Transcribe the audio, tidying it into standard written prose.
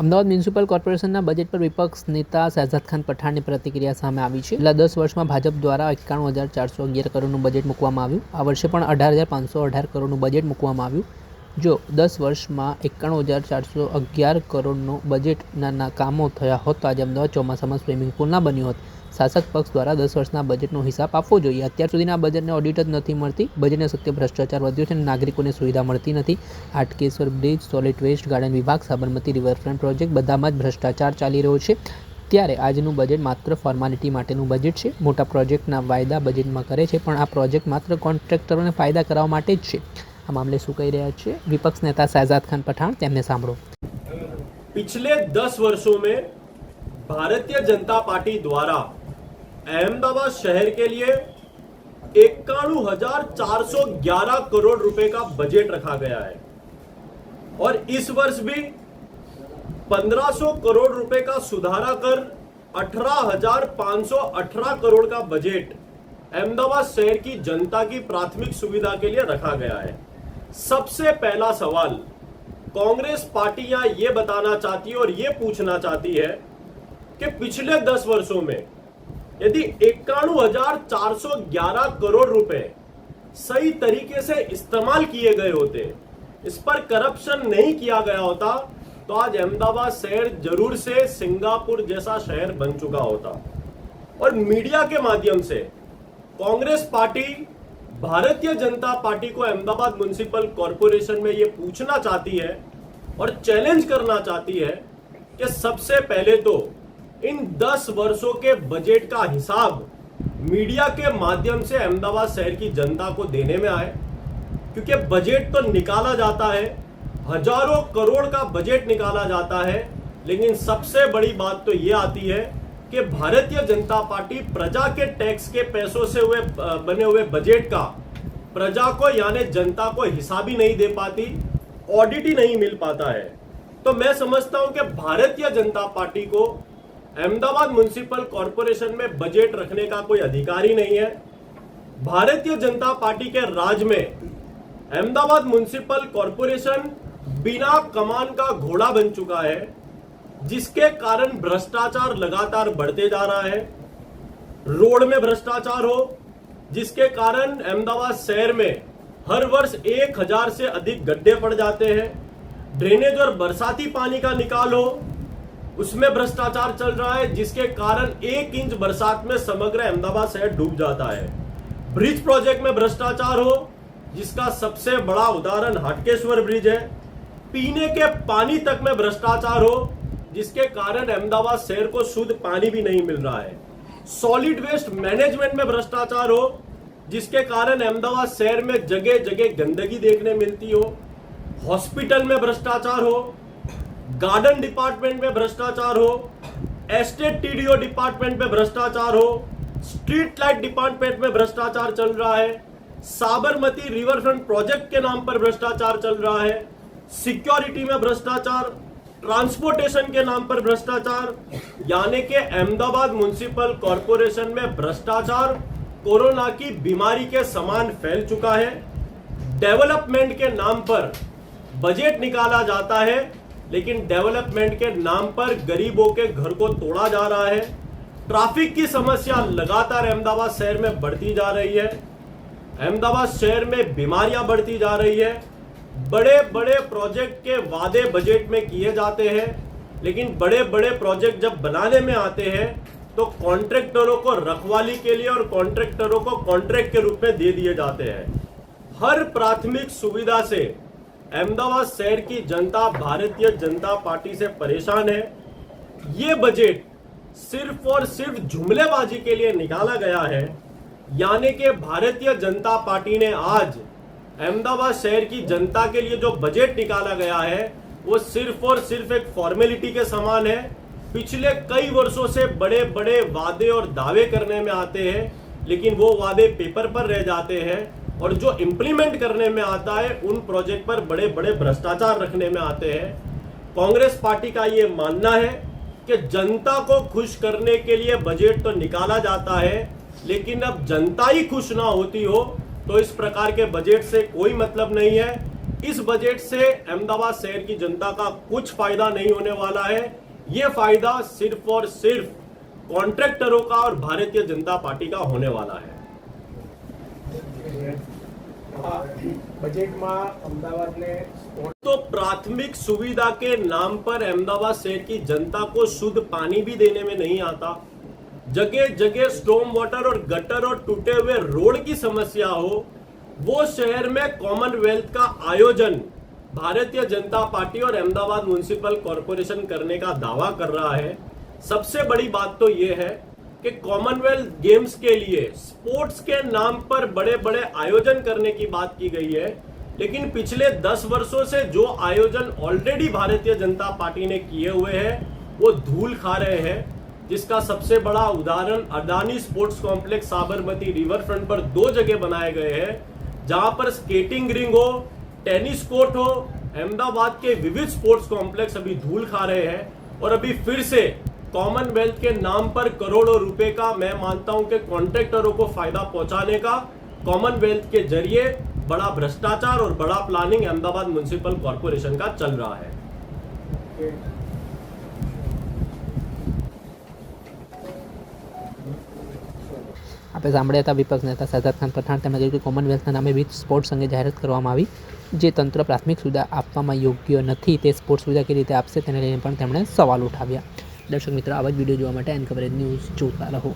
Ahmedabad municipal કોર્પોરેશનના budget પર વિપક્ષ નેતા શહેજાદ ખાન પઠાણની પ્રતિક્રિયા સામે આવી છે. છેલ્લા 10 વર્ષમાં ભાજપ દ્વારા 91,411 કરોડનું બજેટ મૂકવામાં આવ્યું. આ વર્ષે પણ 18,518 કરોડનું બજેટ મૂકવામાં આવ્યું. જો 10 વર્ષમાં 91,411 કરોડનું બજેટના કામો થયા હોત તો આજે અમદાવાદ ચોમાસામાં સ્વિમિંગ પુલ ના બન્યું હોત. શાસક પક્ષ દ્વારા 10 વર્ષના બજેટનો હિસાબ આપવો જોઈએ. અત્યાર સુધીના બજેટને ઓડિટ જ નથી મળતી. બજેટને સત્ય ભ્રષ્ટાચાર વધ્યો છે અને નાગરિકોને સુવિધા મળતી નથી. Hatkeshwar bridge, solid waste, garden વિભાગ, સાબરમતી રિવરફ્રન્ટ પ્રોજેક્ટ બધામાં જ ભ્રષ્ટાચાર ચાલી રહ્યો છે. ત્યારે આજનું બજેટ માત્ર ફોર્માલિટી માટેનું બજેટ છે. મોટા પ્રોજેક્ટના વાયદા બજેટમાં કરે છે, પણ આ પ્રોજેક્ટ માત્ર કોન્ટ્રાક્ટરોને ફાયદા કરવા માટે જ છે. આ મામલે શું કહી રહ્યા છે વિપક્ષ નેતા શહેજાદ ખાન પઠાણ, તેમને સાંભળો. पिछले 10 वर्षों में भारतीय जनता पार्टी द्वारा अहमदाबाद शहर के लिए 91,411 करोड़ रुपए का बजट रखा गया है और इस वर्ष भी 1,500 करोड़ रुपए का सुधारा कर 18,518 करोड़ का बजट अहमदाबाद शहर की जनता की प्राथमिक सुविधा के लिए रखा गया है. सबसे पहला सवाल कांग्रेस पार्टी यहां ये बताना चाहती है और ये पूछना चाहती है कि पिछले 10 वर्षों में यदि 91,411 करोड़ रुपए सही तरीके से इस्तेमाल किए गए होते, इस पर करप्शन नहीं किया गया होता, तो आज अहमदाबाद शहर जरूर से सिंगापुर जैसा शहर बन चुका होता. और मीडिया के माध्यम से कांग्रेस पार्टी भारतीय जनता पार्टी को अहमदाबाद म्युनिसिपल कॉरपोरेशन में ये पूछना चाहती है और चैलेंज करना चाहती है कि सबसे पहले तो इन 10 वर्षों के बजट का हिसाब मीडिया के माध्यम से अहमदाबाद शहर की जनता को देने में आए, क्योंकि बजट तो निकाला जाता है, हजारों करोड़ का बजट निकाला जाता है, लेकिन सबसे बड़ी बात तो ये आती है कि भारतीय जनता पार्टी प्रजा के टैक्स के पैसों से बने हुए बजट का प्रजा को यानी जनता को हिसाब ही नहीं दे पाती, ऑडिट ही नहीं मिल पाता है. तो मैं समझता हूं कि भारतीय जनता पार्टी को अहमदाबाद म्युनिसिपल कॉरपोरेशन में बजट रखने का कोई अधिकार ही नहीं है. भारतीय जनता पार्टी के राज में अहमदाबाद म्युनिसिपल कॉरपोरेशन बिना कमान का घोड़ा बन चुका है, जिसके कारण भ्रष्टाचार लगातार बढ़ते जा रहा है. रोड में भ्रष्टाचार हो, जिसके कारण अहमदाबाद शहर में हर वर्ष 1,000 से अधिक गड्ढे पड़ जाते हैं. ड्रेनेज और बरसाती पानी का निकाल हो, उसमें भ्रष्टाचार चल रहा है, जिसके कारण 1 इंच बरसात में समग्र अहमदाबाद शहर डूब जाता है. ब्रिज प्रोजेक्ट में भ्रष्टाचार हो, जिसका सबसे बड़ा उदाहरण हाटकेश्वर ब्रिज है. पीने के पानी तक में भ्रष्टाचार हो, जिसके कारण अहमदाबाद शहर को शुद्ध पानी भी नहीं मिल रहा है. सॉलिड वेस्ट मैनेजमेंट में भ्रष्टाचार हो, जिसके कारण अहमदाबाद शहर में जगह जगह गंदगी देखने मिलती हो. हॉस्पिटल में भ्रष्टाचार हो, गार्डन डिपार्टमेंट में भ्रष्टाचार हो, एस्टेट टीडीओ डिपार्टमेंट में भ्रष्टाचार हो, स्ट्रीट लाइट डिपार्टमेंट में भ्रष्टाचार चल रहा है, साबरमती रिवरफ्रंट प्रोजेक्ट के नाम पर भ्रष्टाचार चल रहा है, सिक्योरिटी में भ्रष्टाचार, ट्रांसपोर्टेशन के नाम पर भ्रष्टाचार, यानी कि अहमदाबाद म्युनिसिपल कॉरपोरेशन में भ्रष्टाचार कोरोना की बीमारी के समान फैल चुका है. डेवलपमेंट के नाम पर बजट निकाला जाता है, लेकिन डेवलपमेंट के नाम पर गरीबों के घर को तोड़ा जा रहा है. ट्रैफिक की समस्या लगातार अहमदाबाद शहर में बढ़ती जा रही है. अहमदाबाद शहर में बीमारियां बढ़ती जा रही है. बड़े बड़े प्रोजेक्ट के वादे बजट में किए जाते हैं, लेकिन बड़े बड़े प्रोजेक्ट जब बनाने में आते हैं तो कॉन्ट्रैक्टरों को रखवाली के लिए और कॉन्ट्रैक्टरों को कॉन्ट्रैक्ट के रूप में दे दिए जाते हैं. हर प्राथमिक सुविधा से अहमदाबाद शहर की जनता भारतीय जनता पार्टी से परेशान है. ये बजट सिर्फ और सिर्फ जुमलेबाजी के लिए निकाला गया है, यानी कि भारतीय जनता पार्टी ने आज अहमदाबाद शहर की जनता के लिए जो बजट निकाला गया है वो सिर्फ और सिर्फ एक फॉर्मेलिटी के समान है. पिछले कई वर्षों से बड़े बड़े वादे और दावे करने में आते हैं, लेकिन वो वादे पेपर पर रह जाते हैं और जो इंप्लीमेंट करने में आता है उन प्रोजेक्ट पर बड़े बड़े भ्रष्टाचार रखने में आते हैं. कांग्रेस पार्टी का ये मानना है कि जनता को खुश करने के लिए बजट तो निकाला जाता है, लेकिन अब जनता ही खुश ना होती हो तो इस प्रकार के बजट से कोई मतलब नहीं है. इस बजट से अहमदाबाद शहर की जनता का कुछ फायदा नहीं होने वाला है। ये फायदा सिर्फ और सिर्फ कॉन्ट्रैक्टरों का और भारतीय जनता पार्टी का होने वाला है। બજેટમાં અમદાવાદને तो प्राथमिक सुविधा के नाम पर अहमदाबाद शहर की जनता को शुद्ध पानी भी देने में नहीं आता। जगह जगह स्टॉर्म वाटर और गटर और टूटे हुए रोड की समस्या हो, वो शहर में कॉमनवेल्थ का आयोजन भारतीय जनता पार्टी और अहमदाबाद म्युनिसिपल कॉरपोरेशन करने का दावा कर रहा है। सबसे बड़ी बात तो यह है कि कॉमनवेल्थ गेम्स के लिए स्पोर्ट्स के नाम पर बड़े बड़े आयोजन करने की बात की गई है, लेकिन पिछले 10 वर्षों से जो आयोजन ऑलरेडी भारतीय जनता पार्टी ने किए हुए हैं वो धूल खा रहे हैं। जिसका सबसे बड़ा उदाहरण Adani sports complex Sabarmati river front पर 2 जगह बनाए गए हैं, जहां पर स्केटिंग रिंग हो, टेनिस कोर्ट हो। अहमदाबाद के विविध स्पोर्ट्स कॉम्प्लेक्स अभी धूल खा रहे हैं और अभी फिर से कॉमनवेल्थ के नाम पर करोड़ों रुपए का, मैं मानता हूं कि कॉन्ट्रैक्टरों को फायदा पहुंचाने का कॉमनवेल्थ के जरिए बड़ा भ्रष्टाचार और बड़ा प्लानिंग अहमदाबाद म्युनिसिपल कॉरपोरेशन का चल रहा है। આપણે સાંભળ્યા હતા વિપક્ષ નેતા શહેજાદ ખાન પઠાણ. તેમણે કહ્યું કે કોમનવેલ્થના નામે વિવિધ સ્પોર્ટ્સ અંગે જાહેરાત કરવામાં આવી, જે તંત્ર પ્રાથમિક સુવિધા આપવામાં યોગ્ય નથી. તે સ્પોર્ટ્સ સુવિધા કેવી રીતે આપશે તેને લઈને પણ તેમણે સવાલ ઉઠાવ્યા. દર્શક મિત્રો, આવા જ વિડીયો જોવા માટે એન કવરેજ ન્યૂઝ જોતા રહો.